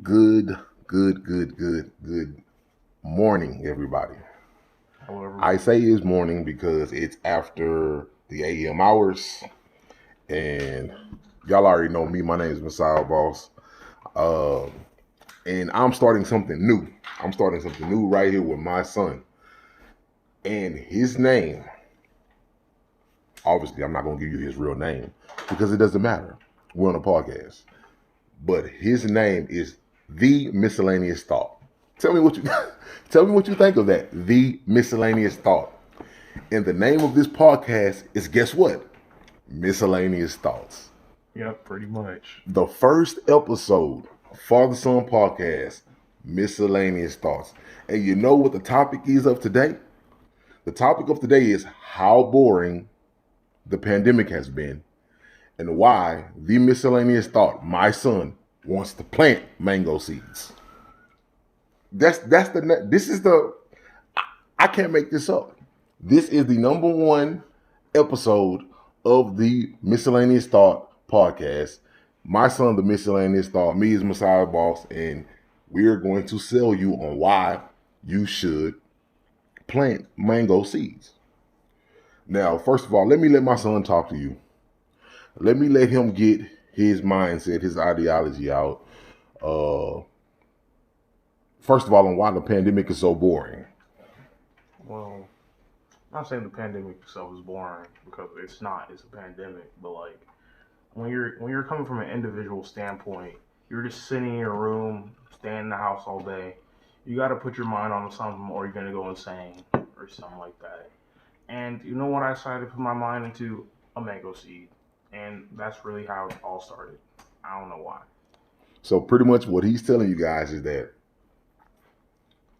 Good, good morning, everybody. Hello, I everyone. say it's morning because it's after the AM hours, and y'all already know me. My name is Messiah Boss, um, and I'm starting something new. I'm starting something new right here with my son, and his name. Obviously, I'm not going to give you his real name because it doesn't matter. We're on a podcast, but his name is the Miscellaneous Thought. Tell me what you tell me what you think of that. The Miscellaneous Thought. And the name of this podcast is guess what? Miscellaneous Thoughts. Yep, pretty much. The first episode of Father Son Podcast, Miscellaneous Thoughts. And you know what the topic is of today? The topic of today is how boring the pandemic has been and why the miscellaneous thought, my son, wants to plant mango seeds. That's the this is the I can't make this up. This is the number one episode of the Miscellaneous Thought podcast. My son, the Miscellaneous Thought, me is Messiah Boss, and we're going to sell you on why you should plant mango seeds. Now, first of all, let my son talk to you. Let me let him get his mindset, his ideology out. Uh, First of all, on why the pandemic is so boring. Well, I'm not saying the pandemic itself is boring because it's not. It's a pandemic, but like when you're coming from an individual standpoint, you're just sitting in your room, staying in the house all day. You got to put your mind on something, or you're gonna go insane or something like that. And you know what? I decided to put my mind into a mango seed, and that's really how it all started. I don't know why. So pretty much what he's telling you guys is that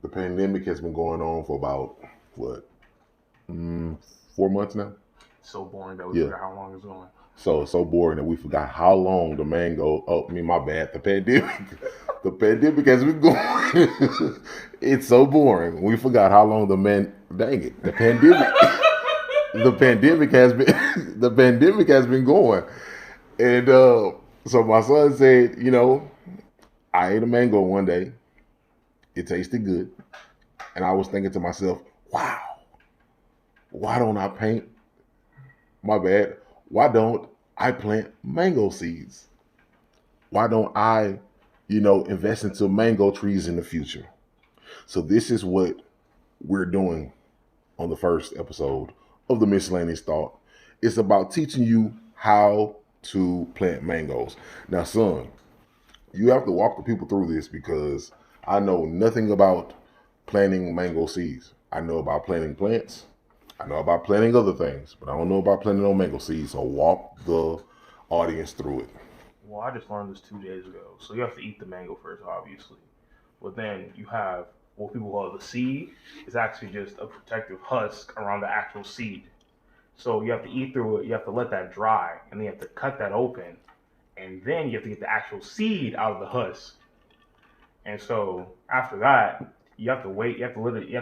the pandemic has been going on for about what 4 months now. It's so boring that we Yeah. forgot how long it's going. So boring that we forgot how long the mango. Oh, I mean, my bad. The pandemic. The pandemic has been going. It's so boring. We forgot how long the man. Dang it. The pandemic. The pandemic has been. The pandemic has been going, and so my son said, I ate a mango one day. It tasted good, and I was thinking to myself, wow, why don't I paint? My bad. Why don't I plant mango seeds? Why don't I, invest into mango trees in the future? So this is what we're doing on the first episode of the Miscellaneous Thought. It's about teaching you how to plant mangoes. Now, son, you have to walk the people through this because I know nothing about planting mango seeds. I know about planting plants. I know about planting other things, but I don't know about planting no mango seeds. So walk the audience through it. Well, I just learned this 2 days ago. So you have to eat the mango first, obviously. But then you have what people call the seed. It's actually just a protective husk around the actual seed. So you have to eat through it. You have to let that dry, and then you have to cut that open, and then you have to get the actual seed out of the husk. And so after that, you have to wait. You have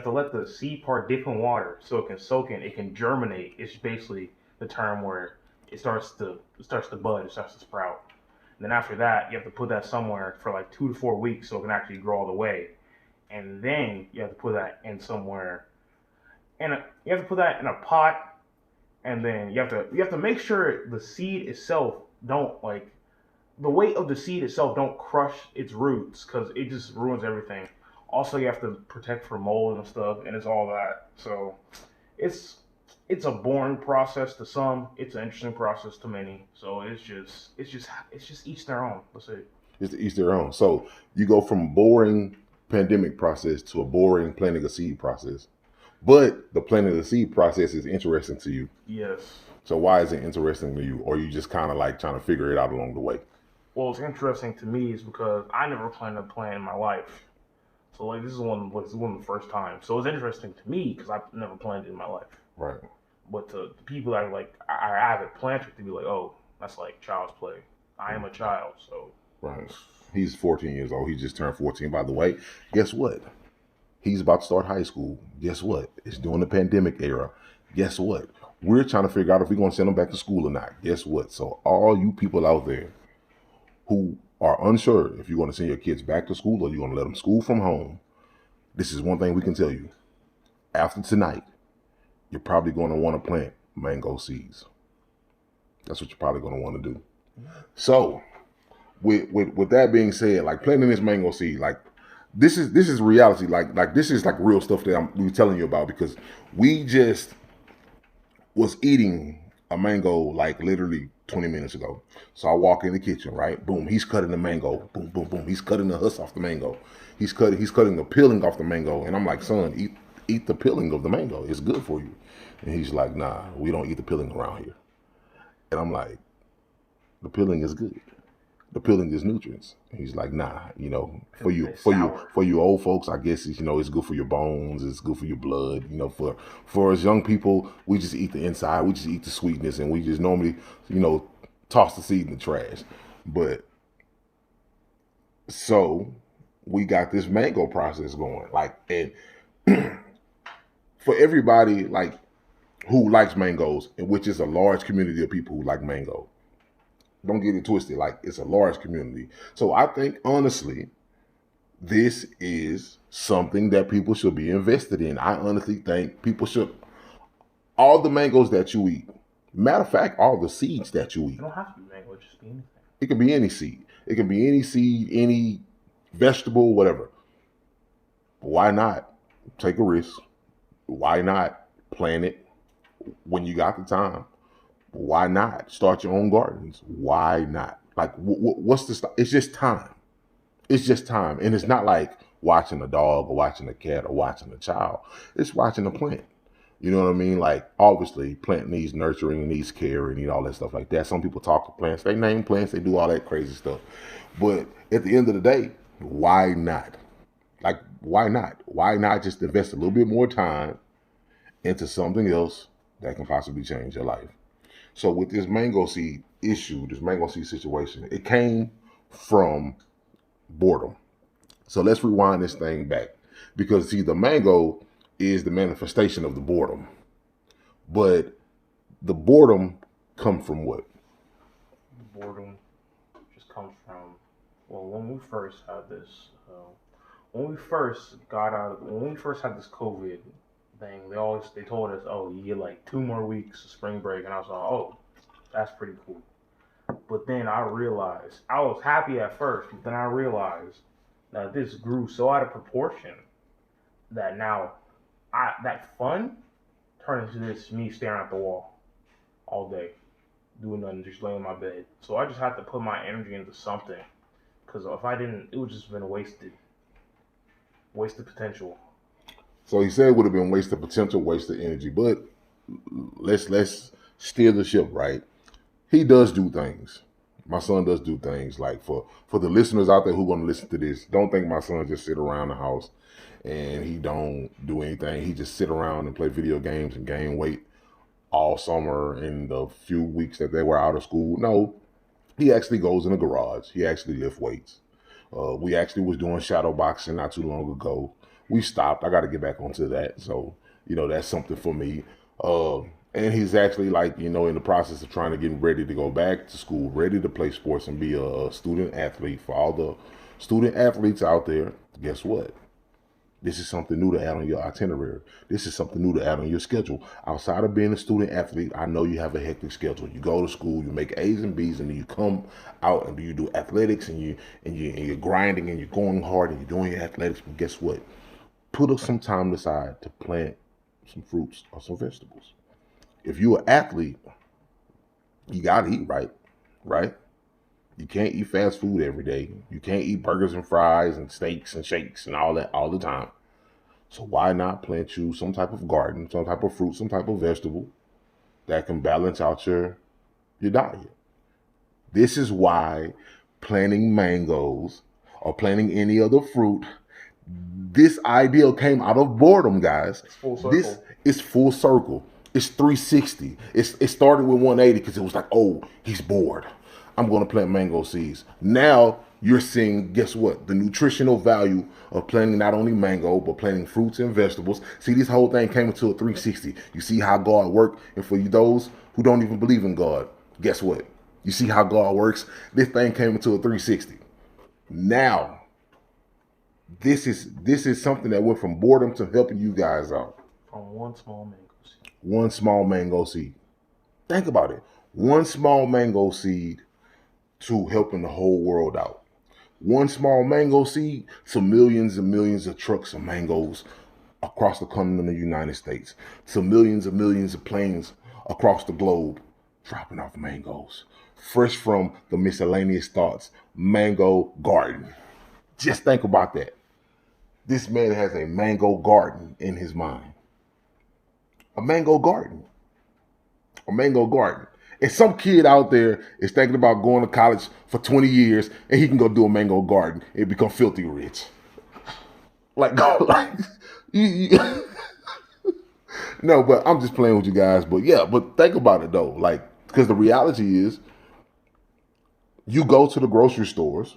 to let the seed part dip in water so it can soak in. It can germinate. It's basically the term where it starts to bud. It starts to sprout. And then after that, you have to put that somewhere for like 2 to 4 weeks so it can actually grow all the way. And then you have to put that in somewhere. And you have to put that in a pot. And then you have to make sure the seed itself don't like the weight of the seed itself don't crush its roots because it just ruins everything. Also, you have to protect from mold and stuff, and it's all that. So it's it's a boring process to some. It's an interesting process to many. So it's just each their own. That's it. It's to each their own. So you go from boring pandemic process to a boring planting a seed process. But the planting the seed process is interesting to you. Yes. So why is it interesting to you? Or you just kind of like trying to figure it out along the way? Well, it's interesting to me is because I never planned a plan in my life. So like this is one of the first times. So it's interesting to me because I've never planned it in my life. Right. But to the people that are like I have it planned to be like, oh, that's like child's play. I am a child, so Right. He's 14 years old. He just turned 14. By the way, guess what? He's about to start high school. Guess what? It's during the pandemic era. Guess what? We're trying to figure out if we're going to send him back to school or not. Guess what? So all you people out there who are unsure if you're going to send your kids back to school or you're going to let them school from home, this is one thing we can tell you. After tonight, you're probably going to want to plant mango seeds. That's what you're probably going to want to do. So, with that being said, like planting this mango seed, like this is reality. Like this is like real stuff that we telling you about, because we just was eating a mango like literally 20 minutes ago. So I walk in the kitchen, right? Boom, he's cutting the mango. Boom, boom, boom. He's cutting the husk off the mango. He's cutting the peeling off the mango. And I'm like, son, eat the peeling of the mango. It's good for you. And he's like, nah, we don't eat the peeling around here. And I'm like, the peeling is good. The peeling is nutrients. And he's like, nah, for you old folks, I guess it's good for your bones, it's good for your blood. For us young people, we just eat the inside, we just eat the sweetness, and we just normally, toss the seed in the trash. But so we got this mango process going, and for everybody who likes mangoes, and which is a large community of people who like mango. Don't get it twisted. It's a large community. So I think, honestly, this is something that people should be invested in. I honestly think people should. All the mangoes that you eat, matter of fact, all the seeds that you eat. It don't have to be mango, it just be anything. It can be any seed. It can be any seed, any vegetable, whatever. Why not take a risk? Why not plant it when you got the time? Why not start your own gardens? Why not? What's the? It's just time. It's just time, and it's not like watching a dog or watching a cat or watching a child. It's watching a plant. You know what I mean? Obviously, plant needs nurturing, needs care, and need all that stuff like that. Some people talk to plants, they name plants, they do all that crazy stuff. But at the end of the day, why not? Why not? Why not just invest a little bit more time into something else that can possibly change your life? So with this mango seed issue, this mango seed situation, it came from boredom. So let's rewind this thing back, because see, the mango is the manifestation of the boredom. But the boredom comes from what? Boredom just comes from, when we first had this, when we first had this COVID thing, they told us, oh, you get like 2 more weeks of spring break, and I was like, oh, that's pretty cool. But then I realized, I was happy at first, but then I realized that this grew so out of proportion that now that fun turned into this me staring at the wall all day, doing nothing, just laying in my bed. So I just had to put my energy into something, because if I didn't, it would just been wasted potential. So he said it would have been wasted potential, wasted energy. But let's steer the ship right. He does do things. My son does do things. Like for the listeners out there who are going to listen to this, don't think my son just sit around the house and he don't do anything. He just sit around and play video games and gain weight all summer in the few weeks that they were out of school. No, he actually goes in the garage. He actually lift weights. We actually was doing shadow boxing not too long ago. We stopped. I got to get back onto that. So, that's something for me. And he's actually in the process of trying to get ready to go back to school, ready to play sports and be a student athlete. For all the student athletes out there, guess what? This is something new to add on your itinerary. This is something new to add on your schedule. Outside of being a student athlete, I know you have a hectic schedule. You go to school, you make A's and B's, and then you come out and you do athletics, and you're grinding and you're going hard and you're doing your athletics. But guess what? Put up some time aside to plant some fruits or some vegetables. If you're an athlete, you gotta eat right? You can't eat fast food every day. You can't eat burgers and fries and steaks and shakes and all that all the time. So why not plant you some type of garden, some type of fruit, some type of vegetable that can balance out your diet? This is why planting mangoes or planting any other fruit, this idea came out of boredom, guys. It's full circle. This is full circle. It's 360. It started with 180 because it was like, oh, he's bored. I'm going to plant mango seeds. Now you're seeing, guess what? The nutritional value of planting not only mango, but planting fruits and vegetables. See, this whole thing came into a 360. You see how God worked? And for you, those who don't even believe in God, guess what? You see how God works? This thing came into a 360. Now, this is something that went from boredom to helping you guys out. From one small mango seed. One small mango seed. Think about it. One small mango seed to helping the whole world out. One small mango seed to millions and millions of trucks of mangoes across the continent of the United States. To millions and millions of planes across the globe dropping off mangoes. Fresh from the Miscellaneous Thoughts Mango Garden. Just think about that. This man has a mango garden in his mind. A mango garden. A mango garden. And some kid out there is thinking about going to college for 20 years and he can go do a mango garden and become filthy rich. Like no, but I'm just playing with you guys. But yeah, but think about it though. Like, because the reality is, you go to the grocery stores.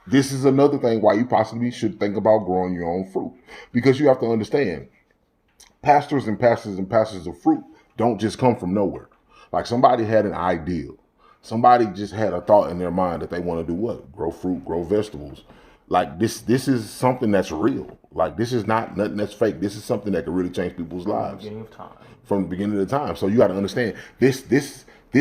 This is another thing why you possibly should think about growing your own fruit. Because you have to understand, pastors and pastors and pastors of fruit don't just come from nowhere. Like somebody had an ideal. Somebody just had a thought in their mind that they want to do what? Grow fruit, grow vegetables. Like this is something that's real. Like this is not nothing that's fake. This is something that can really change people's lives. Beginning of time. From the beginning of the time. So you got to understand this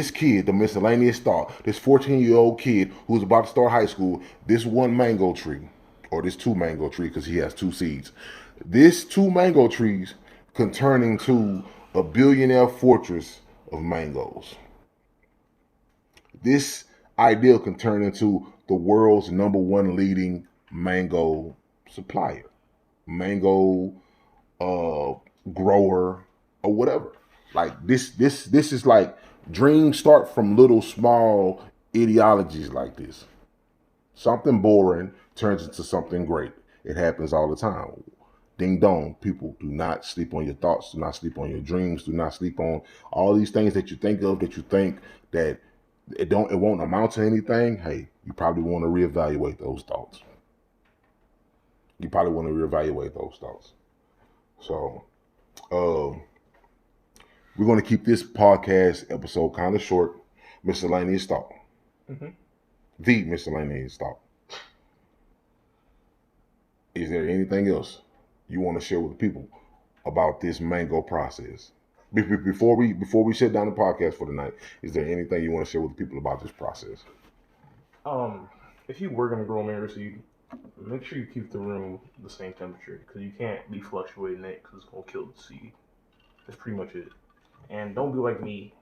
kid, the Miscellaneous Thought, this 14-year-old kid who's about to start high school, this one mango tree, or this two mango tree because he has two seeds. This two mango trees can turn into a billionaire fortress of mangoes. This ideal can turn into the world's #1 leading mango supplier, mango grower, or whatever. Like this is like dreams start from little small ideologies like this. Something boring turns into something great. It happens all the time. Ding dong, people, do not sleep on your thoughts, do not sleep on your dreams, do not sleep on all these things that you think of that you think that it won't amount to anything. Hey, you probably want to reevaluate those thoughts. You probably want to reevaluate those thoughts. So, we're going to keep this podcast episode kind of short. Miscellaneous Thought. Mm-hmm. The Miscellaneous Thought. Is there anything else you want to share with the people about this mango process? Before we shut down the podcast for tonight, is there anything you want to share with the people about this process? If you were gonna grow a mango seed, make sure you keep the room the same temperature because you can't be fluctuating it because it's gonna kill the seed. That's pretty much it. And don't be like me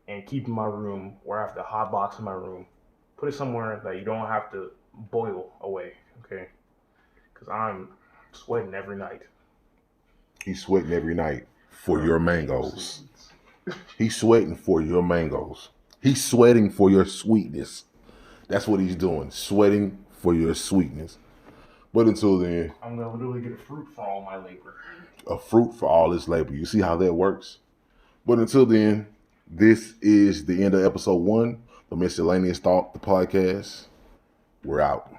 and keep my room where I have the hot box in my room. Put it somewhere that you don't have to boil away, okay? Because I'm sweating every night. He's sweating every night for your mangoes. He's sweating for your mangoes. He's sweating for your sweetness. That's what he's doing. Sweating for your sweetness. But until then, I'm going to literally get a fruit for all my labor. A fruit for all his labor. You see how that works? But until then, this is the end of episode 1, the Miscellaneous Thought, the podcast. We're out.